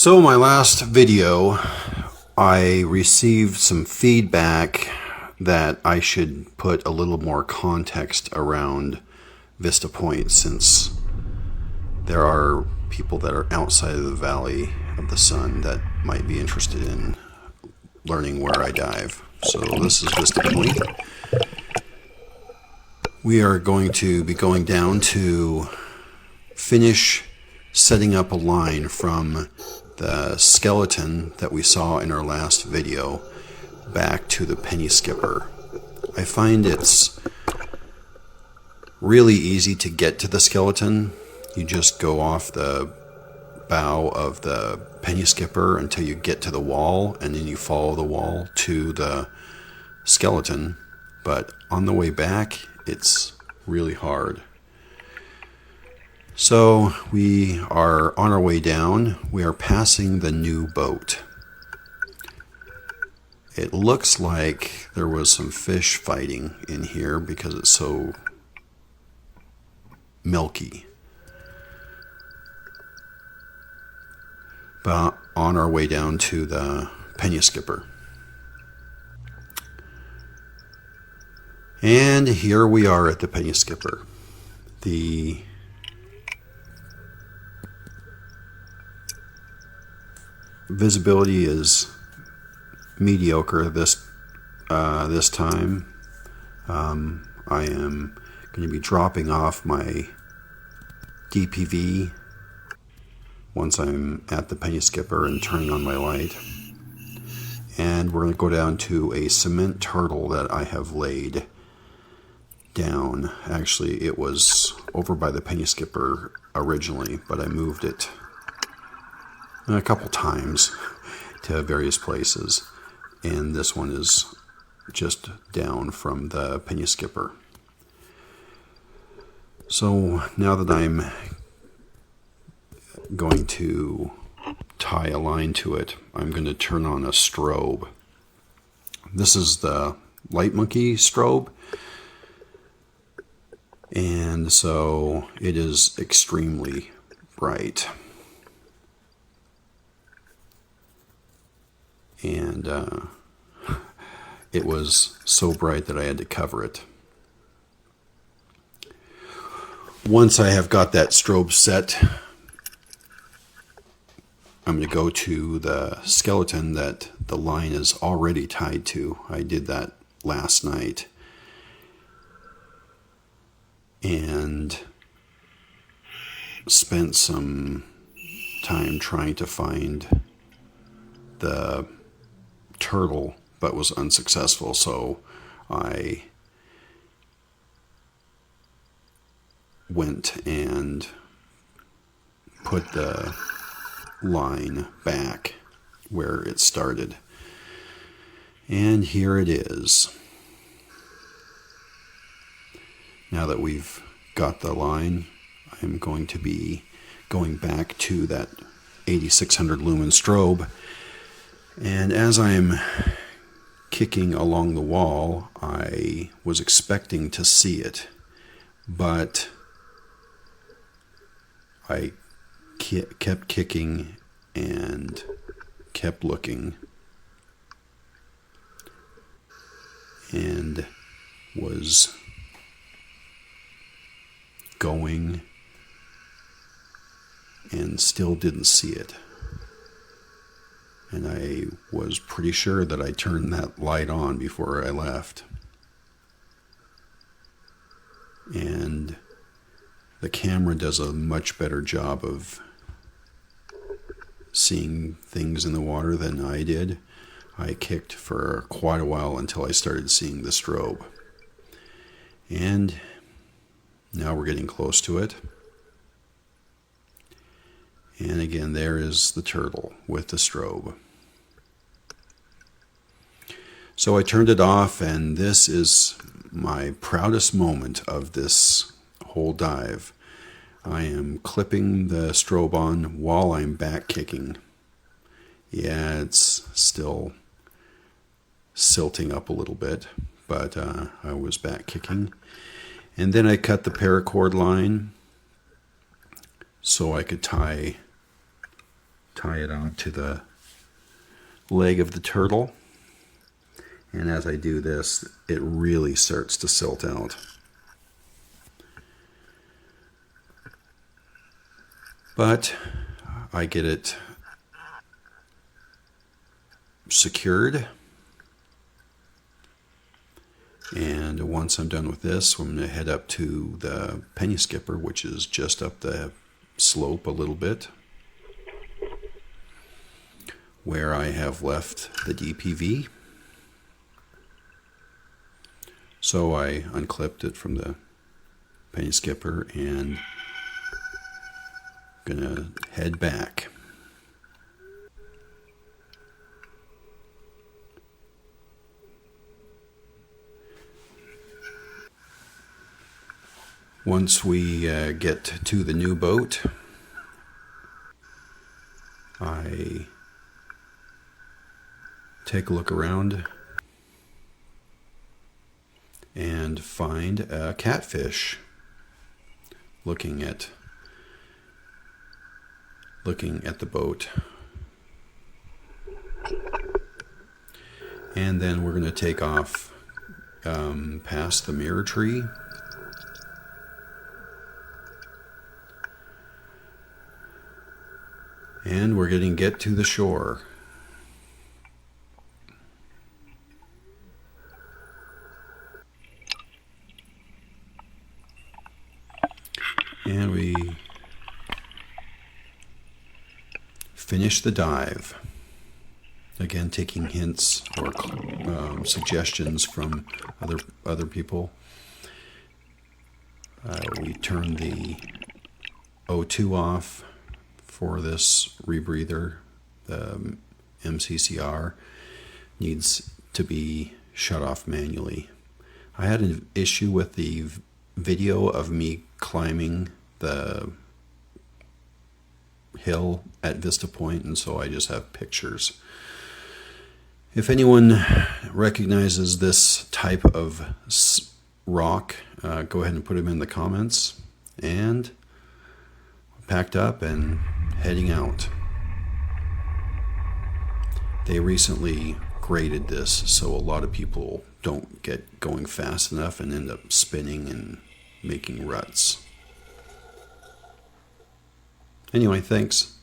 So my last video, I received some feedback that I should put a little more context around Vista Point, since there are people that are outside of the Valley of the Sun that might be interested in learning where I dive. So this is Vista Point. We are going to be going down to finish setting up a line from the skeleton that we saw in our last video back to the penny skipper. I find it's really easy to get to the skeleton. You just go off the bow of the penny skipper until you get to the wall, and then you follow the wall to the skeleton. But on the way back, it's really hard. So we are on our way down. We are passing the new boat. It looks like there was some fish fighting in here because it's so milky. But on our way down to the penny skipper. And here we are at the penny skipper. The visibility is mediocre this time. I am going to be dropping off my DPV once I'm at the penny skipper and turning on my light. And we're going to go down to a cement turtle that I have laid down. Actually, it was over by the penny skipper originally, but I moved it a couple times to various places, and this one is just down from the penny skipper. So now that I'm going to tie a line to it, I'm going to turn on a strobe. This is the Light Monkey strobe, and so it is extremely bright. And it was so bright that I had to cover it. Once I have got that strobe set, I'm going to go to the skeleton that the line is already tied to. I did that last night. And spent some time trying to find the turtle, but was unsuccessful. So I went and put the line back where it started. And here it is. Now that we've got the line, I'm going to be going back to that 8600 lumen strobe. And as I'm kicking along the wall, I was expecting to see it, but I kept kicking and kept looking and was going and still didn't see it. And I was pretty sure that I turned that light on before I left. And the camera does a much better job of seeing things in the water than I did. I kicked for quite a while until I started seeing the strobe. And now we're getting close to it. And again, there is the turtle with the strobe. So I turned it off, and this is my proudest moment of this whole dive. I am clipping the strobe on while I'm back kicking. Yeah, it's still silting up a little bit, but I was back kicking. And then I cut the paracord line so I could tie tie it on to the leg of the turtle. And as I do this, it really starts to silt out. But I get it secured. And once I'm done with this, I'm going to head up to the penny skipper, which is just up the slope a little bit, where I have left the DPV. So I unclipped it from the penny skipper and gonna head back. Once we get to the new boat, I take a look around and find a catfish looking at the boat. And then we're going to take off past the mirror tree. And we're going to get to the shore. And we finish the dive. Again, taking hints or suggestions from other people. We turn the O2 off for this rebreather. The MCCR needs to be shut off manually. I had an issue with the video of me climbing the hill at Vista Point, and so I just have pictures. If anyone recognizes this type of rock, go ahead and put them in the comments. And packed up and heading out. They recently graded this, so a lot of people don't get going fast enough and end up spinning and making ruts. Anyway, thanks.